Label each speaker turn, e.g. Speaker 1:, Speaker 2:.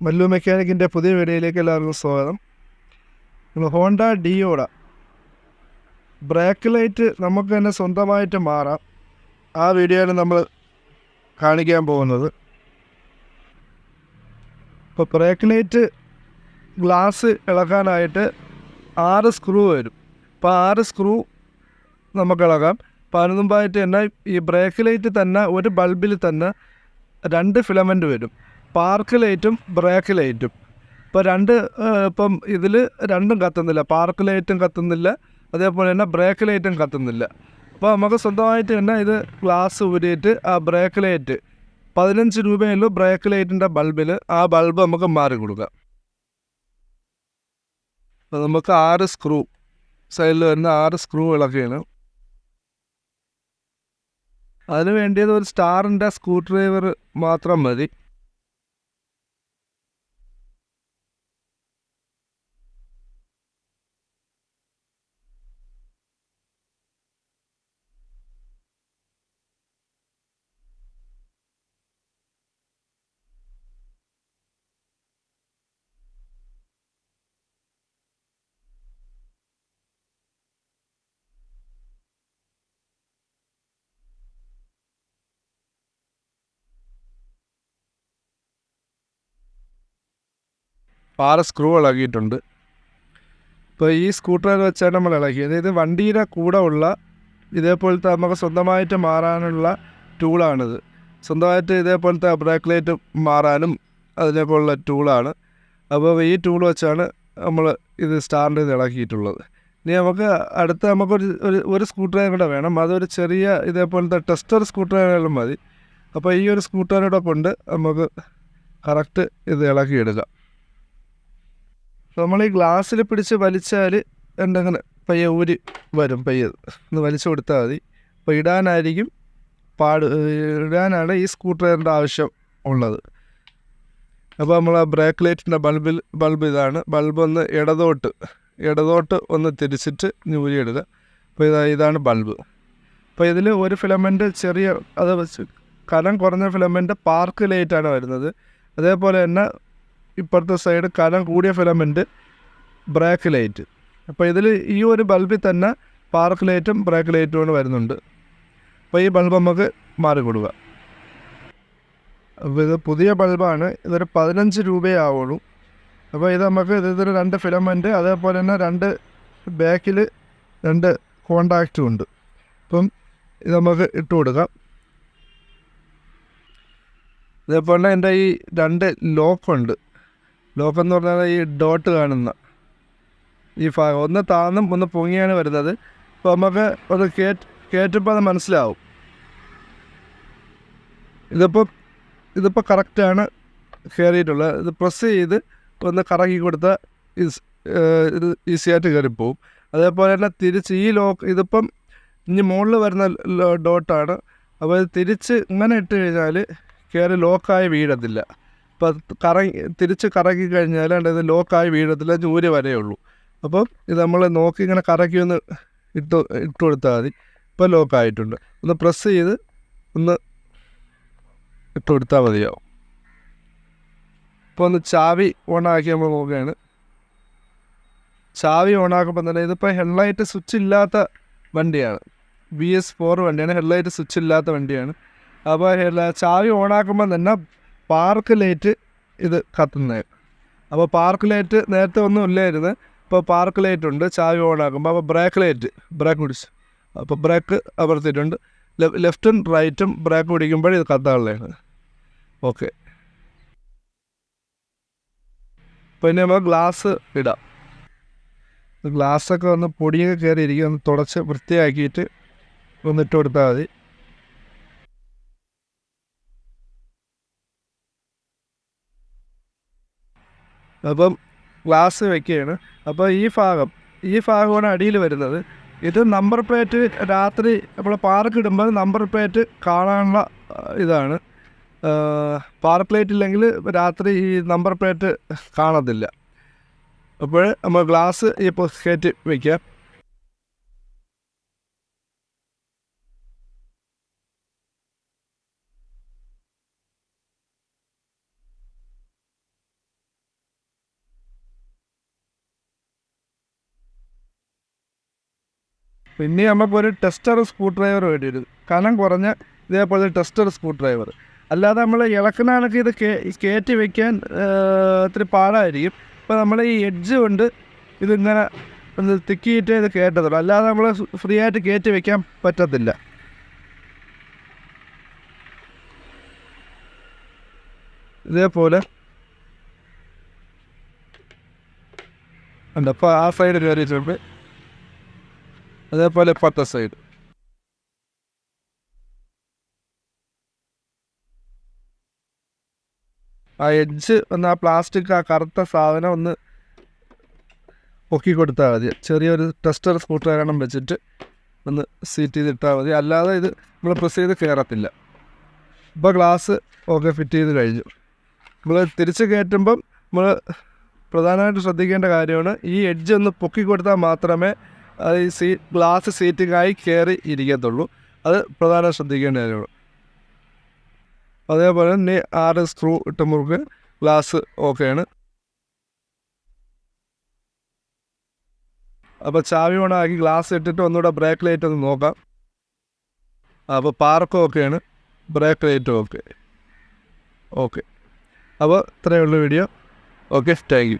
Speaker 1: മല്ലു മെക്കാനിക്കിൻ്റെ പുതിയ വീഡിയോയിലേക്ക് എല്ലാവർക്കും സ്വാഗതം. ഹോണ്ട ഡിയോടെ ബ്രേക്ക് ലൈറ്റ് നമുക്ക് തന്നെ സ്വന്തമായിട്ട് മാറാം. ആ വീഡിയോയിൽ നമ്മൾ കാണിക്കാൻ പോകുന്നത്. ഇപ്പോൾ ബ്രേക്ക് ലൈറ്റ് ഗ്ലാസ് ഇളക്കാനായിട്ട് 6 സ്ക്രൂ വരും. അപ്പോൾ 6 സ്ക്രൂ നമുക്ക് ഇളകാം. അപ്പോൾ അതിന് മുമ്പായിട്ട് തന്നെ ഈ ബ്രേക്ക് ലൈറ്റ് തന്നെ ഒരു ബൾബിൽ തന്നെ 2 ഫിലമെൻ്റ് വരും. പാർക്ക് ലൈറ്റും ബ്രേക്ക് ലൈറ്റും. ഇപ്പോൾ ഇപ്പം ഇതിൽ രണ്ടും കത്തുന്നില്ല. പാർക്ക് ലൈറ്റും കത്തുന്നില്ല, അതേപോലെ തന്നെ ബ്രേക്ക് ലൈറ്റും കത്തുന്നില്ല. അപ്പോൾ നമുക്ക് സ്വന്തമായിട്ട് തന്നെ ഇത് ഗ്ലാസ് ഊരിയിട്ട് ആ ബ്രേക്ക് ലൈറ്റ് 15 രൂപയുള്ളൂ ബ്രേക്ക് ലൈറ്റിൻ്റെ ബൾബിൽ. ആ ബൾബ് നമുക്ക് മാറി കൊടുക്കാം. അപ്പോൾ നമുക്ക് 6 സ്ക്രൂ സൈഡിൽ വരുന്ന 6 സ്ക്രൂ ഇളക്കുകയാണ്. അതിന് വേണ്ടിയത് ഒരു സ്റ്റാറിൻ്റെ സ്ക്രൂ ഡ്രൈവർ മാത്രം മതി. ആറ് സ്ക്രൂ ഇളകിയിട്ടുണ്ട്. ഇപ്പോൾ ഈ സ്കൂട്ടർ വെച്ചാണ് നമ്മൾ ഇളക്കിയത്. ഇത് വണ്ടിയുടെ കൂടെ ഉള്ള ഇതേപോലത്തെ നമുക്ക് സ്വന്തമായിട്ട് മാറാനുള്ള ടൂളാണിത്. സ്വന്തമായിട്ട് ഇതേപോലത്തെ ബ്രേക്ക് ലൈറ്റ് മാറാനും അതിനേപോലുള്ള ടൂളാണ്. അപ്പോൾ ഈ ടൂൾ വെച്ചാണ് നമ്മൾ ഇത് സ്റ്റാർട്ട് ചെയ്ത് ഇളക്കിയിട്ടുള്ളത്. ഇനി നമുക്കൊരു സ്കൂട്ടറും കൂടെ വേണം. അതൊരു ചെറിയ ഇതേപോലത്തെ ടെസ്റ്റർ സ്കൂട്ടറായാലും മതി. അപ്പോൾ ഈ ഒരു സ്കൂട്ടറിനോടെ കൊണ്ട് നമുക്ക് കറക്റ്റ് ഇത് ഇളക്കിയെടുക്കാം. നമ്മൾ ഈ ഗ്ലാസ്സിൽ പിടിച്ച് വലിച്ചാൽ എന്തെങ്കിലും പയ്യെ ഊരി വരും. പയ്യെ ഒന്ന് വലിച്ചു കൊടുത്താൽ മതി. അപ്പോൾ ഇടാനാണ് ഈ സ്കൂട്ടറിൻ്റെ ആവശ്യം ഉള്ളത്. അപ്പോൾ നമ്മൾ ആ ബ്രേക്ക് ലൈറ്റിൻ്റെ ബൾബ് ഇതാണ്. ബൾബ് ഒന്ന് ഇടതോട്ട് ഒന്ന് തിരിച്ചിട്ട് ഊരിയെടുക്കുക. അപ്പോൾ ഇതാണ് ബൾബ്. അപ്പോൾ ഇതിൽ ഒരു ഫിലമെൻ്റ് അത് കനം കുറഞ്ഞ ഫിലമെൻ്റ് പാർക്ക് ലൈറ്റാണ് വരുന്നത്. അതേപോലെ തന്നെ ഇപ്പുറത്തെ സൈഡ് കനം കൂടിയ ഫിലമെൻ്റ് ബ്രേക്ക് ലൈറ്റ്. അപ്പോൾ ഇതിൽ ഈ ഒരു ബൾബിൽ തന്നെ പാർക്ക് ലൈറ്റും ബ്രേക്ക് ലൈറ്റും വരുന്നുണ്ട്. അപ്പോൾ ഈ ബൾബ് നമുക്ക് മാറി കൊടുക്കുക. അപ്പോൾ ഇത് പുതിയ ബൾബാണ്. ഇതൊരു 15 രൂപയേ ആവുള്ളൂ. അപ്പോൾ ഇത് നമുക്ക് ഇതിൽ 2 ഫിലമെൻ്റ്, അതേപോലെ തന്നെ 2 ബാക്കിൽ 2 കോണ്ടാക്റ്റും ഉണ്ട്. അപ്പം ഇത് നമുക്ക് ഇട്ട് കൊടുക്കാം. അതേപോലെ തന്നെ എൻ്റെ ഈ 2 ലോക്കുണ്ട്. ലോക്കെന്ന് പറഞ്ഞാൽ ഈ ഡോട്ട് കാണുന്ന ഈ ഭാഗം ഒന്ന് താന്നും ഒന്ന് പൊങ്ങിയാണ് വരുന്നത്. അപ്പോൾ നമുക്ക് ഒന്ന് കയറ്റുമ്പോൾ അത് മനസ്സിലാവും. ഇതിപ്പോൾ കറക്റ്റാണ് കയറിയിട്ടുള്ളത്. ഇത് പ്രസ് ചെയ്ത് ഒന്ന് കറക്കി കൊടുത്താൽ ഇത് ഈസിയായിട്ട് കയറിപ്പോവും. അതേപോലെ തന്നെ തിരിച്ച് ഈ ഇതിപ്പം ഇനി മുകളിൽ വരുന്ന ഡോട്ടാണ്. അപ്പോൾ ഇത് തിരിച്ച് ഇങ്ങനെ ഇട്ട് കഴിഞ്ഞാൽ കയറി ലോക്കായി വീഴത്തില്ല. അപ്പോൾ തിരിച്ച് കറക്കി കഴിഞ്ഞാൽ ഇത് ലോക്കായി വീഴത്തില്ല, ജൂര് വരെയുള്ളൂ. അപ്പം ഇത് നമ്മൾ നോക്കി ഇങ്ങനെ കറക്കി ഒന്ന് ഇട്ട് കൊടുത്താൽ മതി. ഇപ്പോൾ ലോക്കായിട്ടുണ്ട്. ഒന്ന് പ്രസ് ചെയ്ത് ഒന്ന് ഇട്ട് കൊടുത്താൽ മതിയാവും. ഇപ്പോൾ ഒന്ന് ചാവി ഓണാക്കി നമ്മൾ നോക്കുകയാണ്. ചാവി ഓണാക്കുമ്പോൾ തന്നെ ഇതിപ്പോൾ ഹെഡ്ലൈറ്റ് സ്വിച്ച് ഇല്ലാത്ത വണ്ടിയാണ്. BS4 വണ്ടിയാണ്. ഹെഡ്ലൈറ്റ് സ്വിച്ച് ഇല്ലാത്ത വണ്ടിയാണ്. അപ്പോൾ ചാവി ഓണാക്കുമ്പോൾ തന്നെ പാർക്ക് ലൈറ്റ് ഇത് കത്തുന്നത്. അപ്പോൾ പാർക്ക് ലൈറ്റ് നേരത്തെ ഒന്നും ഇല്ലായിരുന്നു. ഇപ്പോൾ പാർക്ക് ലൈറ്റ് ഉണ്ട് ചാവി ഓണാക്കുമ്പോൾ. അപ്പോൾ ബ്രേക്ക് പിടിച്ച് അപ്പോൾ ബ്രേക്ക് അമർത്തിയിട്ടുണ്ട്. ലെഫ്റ്റും റൈറ്റും ബ്രേക്ക് പിടിക്കുമ്പോൾ ഇത് കത്താനുള്ളതാണ്. ഓക്കെ. അപ്പോൾ ഇനി നമുക്ക് ഗ്ലാസ് ഇടാം. ഗ്ലാസ്സൊക്കെ ഒന്ന് പൊടിയൊക്കെ കയറിയിരിക്കും. ഒന്ന് തുടച്ച് വൃത്തിയാക്കിയിട്ട് ഒന്നിട്ട് കൊടുത്താൽ മതി. അപ്പം ഗ്ലാസ് വയ്ക്കുകയാണ്. അപ്പോൾ ഈ ഭാഗമാണ് അടിയിൽ വരുന്നത്. ഇത് നമ്പർ പ്ലേറ്റ് രാത്രി നമ്മൾ പാർക്ക് ഇടുമ്പോൾ നമ്പർ പ്ലേറ്റ് കാണാനുള്ള ഇതാണ്. പാർക്ക് ലൈറ്റ് ഇല്ലെങ്കിൽ രാത്രി ഈ നമ്പർ പ്ലേറ്റ് കാണത്തില്ല. അപ്പോൾ നമ്മൾ ഗ്ലാസ് ഇപ്പോൾ കയറ്റി വയ്ക്കുക. പിന്നെ നമുക്കൊരു ടെസ്റ്റർ സ്ക്രൂ ഡ്രൈവർ വേണ്ടി വരും, കനം കുറഞ്ഞ ഇതേപോലെ ടെസ്റ്റർ സ്ക്രൂ ഡ്രൈവർ. അല്ലാതെ നമ്മൾ ഇളക്കണാണെങ്കിൽ ഇത് കയറ്റി വയ്ക്കാൻ ഇത്തിരി പാടായിരിക്കും. ഇപ്പോൾ നമ്മൾ ഈ എഡ്ജ് കൊണ്ട് ഇതിങ്ങനെ ഒന്ന് തിക്കിയിട്ടേ ഇത് കയറ്റത്തുള്ളൂ, അല്ലാതെ നമ്മൾ ഫ്രീ ആയിട്ട് കയറ്റി വയ്ക്കാൻ പറ്റത്തില്ല. ഇതേപോലെ ഉണ്ട്. അപ്പോൾ ആ സൈഡ് കയറിയിട്ടുണ്ട്, അതേപോലെ ഇപ്പത്തെ സൈഡ്. ആ എഡ്ജ് ഒന്ന് ആ പ്ലാസ്റ്റിക് ആ കറുത്ത സാധനം ഒന്ന് പൊക്കി കൊടുത്താൽ മതി. ചെറിയൊരു ടെസ്റ്റർ സ്ക്രൂ ഡ്രൈവർ വെച്ചിട്ട് ഒന്ന് സീറ്റ് ചെയ്തിട്ടാൽ മതി, അല്ലാതെ ഇത് നമ്മൾ പ്രസ് ചെയ്ത് കയറത്തില്ല. ഇപ്പോൾ ഗ്ലാസ് ഓക്കെ ഫിറ്റ് ചെയ്ത് കഴിഞ്ഞു. നമ്മൾ തിരിച്ച് കയറ്റുമ്പം നമ്മൾ പ്രധാനമായിട്ട് ശ്രദ്ധിക്കേണ്ട കാര്യമാണ് ഈ എഡ്ജ് ഒന്ന് പൊക്കി കൊടുത്താൽ മാത്രമേ അത് ഈ ഗ്ലാസ് സീറ്റിങ്ങായി കയറി ഇരിക്കത്തുള്ളൂ. അത് പ്രധാനം ശ്രദ്ധിക്കേണ്ട കാര്യമാണ്. അതേപോലെ തന്നെ 6 സ്ക്രൂ ഇട്ട് മുറുക്ക് ഗ്ലാസ് ഓക്കെയാണ്. അപ്പോൾ ചാവി ഓണാക്കി ഗ്ലാസ് ഇട്ടിട്ട് ഒന്നുകൂടെ ബ്രേക്ക് ലൈറ്റ് ഒന്ന് നോക്കാം. അപ്പോൾ പാർക്കും ഓക്കെയാണ്, ബ്രേക്ക് ലൈറ്റും ഓക്കെ. അപ്പോൾ ഇത്രയേ ഉള്ളൂ വീഡിയോ. Okay, thank you.